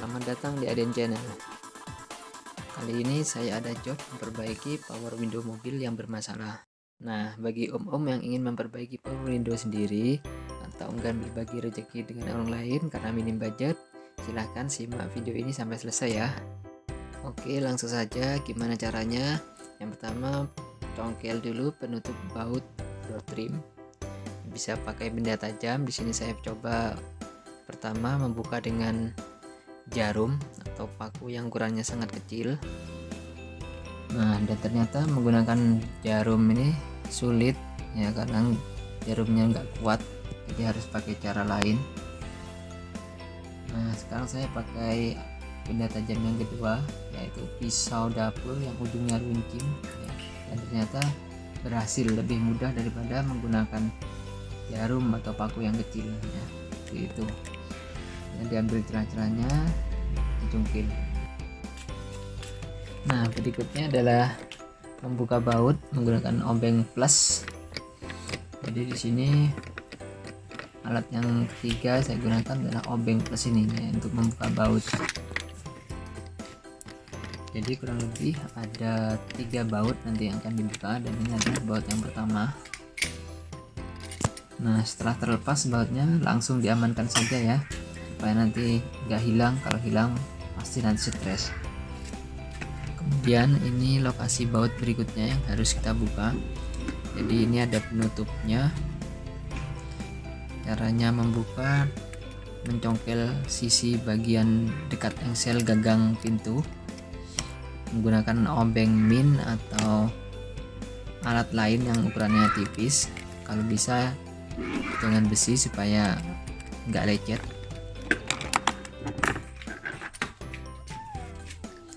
Selamat datang di Aden Channel. Kali ini saya ada job memperbaiki power window mobil yang bermasalah. Nah, bagi om-om yang ingin memperbaiki power window sendiri atau enggan berbagi rezeki dengan orang lain karena minim budget, silahkan simak video ini sampai selesai ya. Oke, langsung saja gimana caranya. Yang pertama, congkel dulu penutup baut door trim. Bisa pakai benda tajam. Di sini saya coba pertama membuka dengan jarum atau paku yang ukurannya sangat kecil. Nah, dan ternyata menggunakan jarum ini sulit ya, karena jarumnya nggak kuat, jadi harus pakai cara lain. Nah, sekarang saya pakai benda tajam yang kedua, yaitu pisau dapur yang ujungnya runcing ya. Dan ternyata berhasil lebih mudah daripada menggunakan jarum atau paku yang kecil ya. Itu diambil celah-celahnya, dicungkil. Nah, berikutnya adalah membuka baut menggunakan obeng plus. Jadi di sini alat yang ketiga saya gunakan adalah obeng plus ini ya, untuk membuka baut. Jadi kurang lebih ada 3 baut nanti yang akan dibuka, dan ini adalah baut yang pertama. Nah, setelah terlepas bautnya langsung diamankan saja ya, supaya nanti nggak hilang. Kalau hilang pasti nanti stres. Kemudian ini lokasi baut berikutnya yang harus kita buka. Jadi ini ada penutupnya. Caranya membuka, mencongkel sisi bagian dekat engsel gagang pintu menggunakan obeng min atau alat lain yang ukurannya tipis. Kalau bisa dengan besi supaya nggak lecet.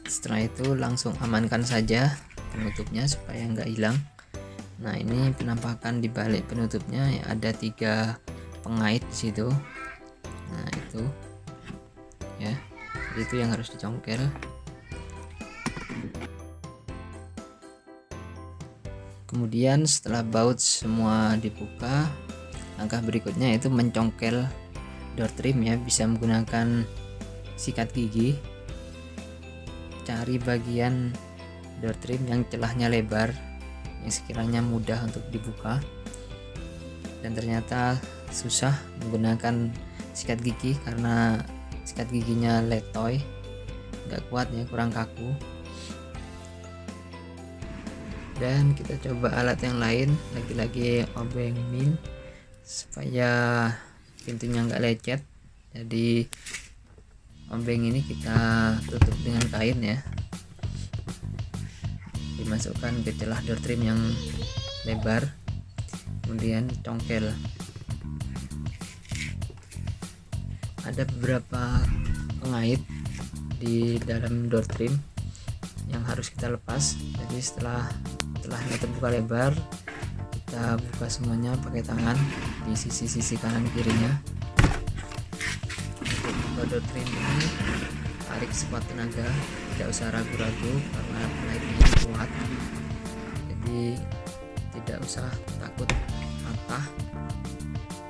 Setelah itu langsung amankan saja penutupnya supaya nggak hilang. Nah, ini penampakan di balik penutupnya ya, ada 3 pengait di situ. Nah, itu ya, itu yang harus dicongkel. Kemudian setelah baut semua dibuka, langkah berikutnya itu mencongkel door trim ya, bisa menggunakan sikat gigi. Cari bagian door trim yang celahnya lebar, yang sekiranya mudah untuk dibuka. Dan ternyata susah menggunakan sikat gigi karena sikat giginya letoy, nggak kuat ya, kurang kaku. Dan kita coba alat yang lain, lagi-lagi obeng min supaya pintunya nggak lecet. Jadi obeng ini kita tutup dengan kain ya, dimasukkan ke celah door trim yang lebar, kemudian congkel. Ada beberapa pengait di dalam door trim yang harus kita lepas. Jadi setelahnya terbuka lebar, kita buka semuanya pakai tangan di sisi-sisi kanan kirinya. Untuk buka door trim ini tarik sekuat tenaga, tidak usah ragu-ragu karena pengaitnya kuat, jadi tidak usah takut patah,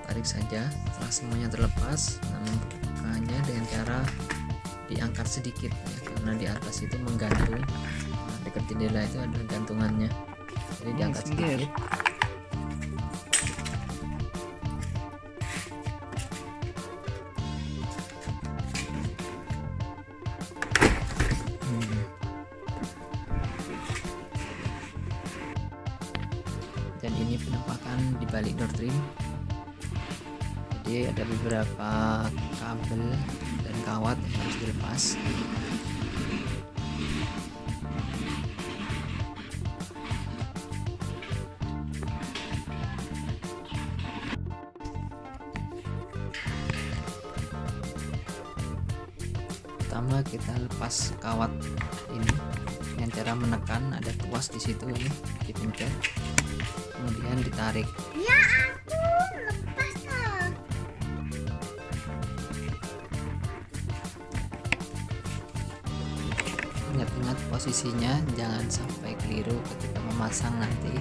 tarik saja. Setelah semuanya terlepas, membukanya dengan cara diangkat sedikit ya, karena di atas itu menggantung. Nah, dekat jendela itu ada gantungannya, jadi diangkat sedikit. Dan ini penampakan di balik door trim. Jadi ada beberapa kabel dan kawat yang harus dilepas. Pertama kita lepas kawat ini dengan cara menekan, ada tuas di situ, ini dipencet, kemudian ditarik. Ya ampun, lepas lah. Ingat-ingat posisinya, jangan sampai keliru ketika memasang nanti,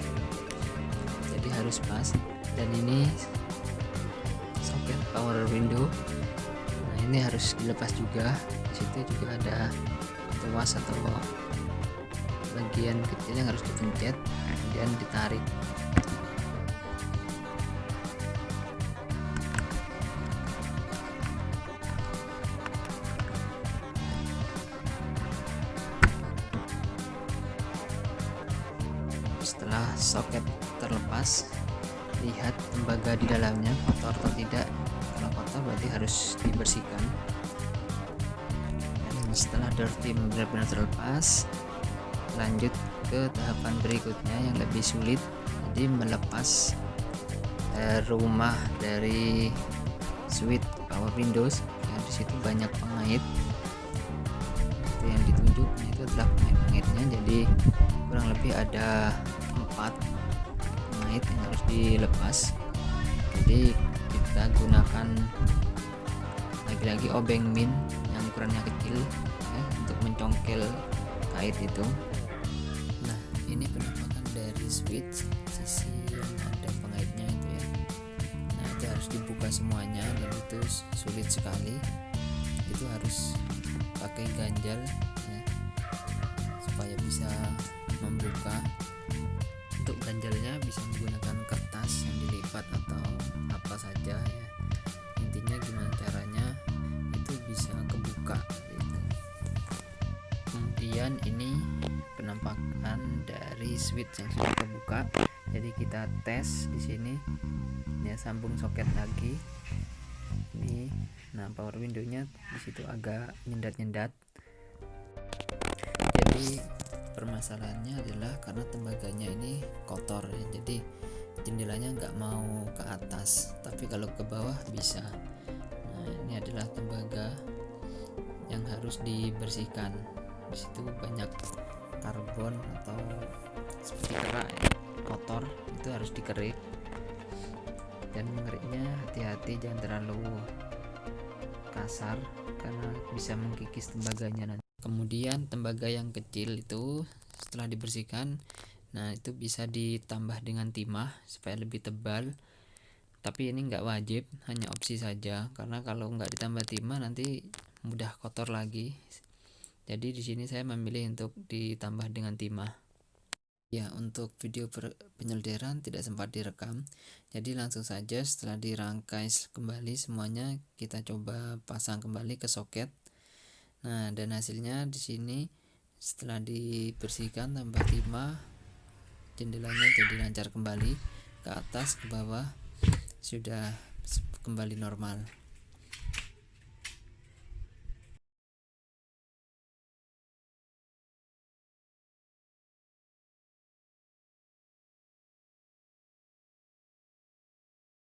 jadi harus pas. Dan ini soket power window. Nah, ini harus dilepas juga. Di situ juga ada tuas atau bagian kecil yang harus dipencet kemudian ditarik. Setelah soket terlepas, lihat tembaga di dalamnya kotor atau tidak. Kalau kotor berarti harus dibersihkan. Dan setelah dirty benar-benar terlepas, lanjut ke tahapan berikutnya yang lebih sulit, jadi melepas rumah dari switch power windows. Ya, di situ banyak pengait. Itu yang ditunjuk, itu adalah pengait-pengaitnya. Jadi kurang lebih ada 4 pengait yang harus dilepas. Jadi kita gunakan lagi-lagi obeng min yang ukurannya kecil ya, untuk mencongkel kait itu. Nah, ini penampakan dari switch sisi yang ada pengaitnya itu ya. Nah, itu harus dibuka semuanya dan itu sulit sekali. Itu harus pakai ganjal ya, supaya bisa membuka. Untuk ganjalnya bisa menggunakan kertas yang dilipat atau apa saja ya. Intinya gimana caranya itu bisa kebuka gitu. Kemudian ini penampakan dari switch yang sudah kebuka. Jadi kita tes di sini ya, sambung soket lagi. Ini nah power windownya di situ agak nyendat-nyendat. Jadi permasalahannya adalah karena tembaganya ini kotor ya, jadi jendelanya nggak mau ke atas, tapi kalau ke bawah bisa. Nah, ini adalah tembaga yang harus dibersihkan. Di situ banyak karbon atau seperti kerak ya, kotor, itu harus dikerik. Dan mengeriknya hati-hati, jangan terlalu kasar karena bisa menggigis tembaganya nanti. Kemudian tembaga yang kecil itu setelah dibersihkan, nah itu bisa ditambah dengan timah supaya lebih tebal. Tapi ini nggak wajib, hanya opsi saja, karena kalau nggak ditambah timah nanti mudah kotor lagi. Jadi di sini saya memilih untuk ditambah dengan timah. Ya, untuk video penyelderan tidak sempat direkam, jadi langsung saja setelah dirangkai kembali semuanya kita coba pasang kembali ke soket. Nah, dan hasilnya di sini setelah dibersihkan tambah timah, jendelanya jadi lancar kembali, ke atas ke bawah sudah kembali normal.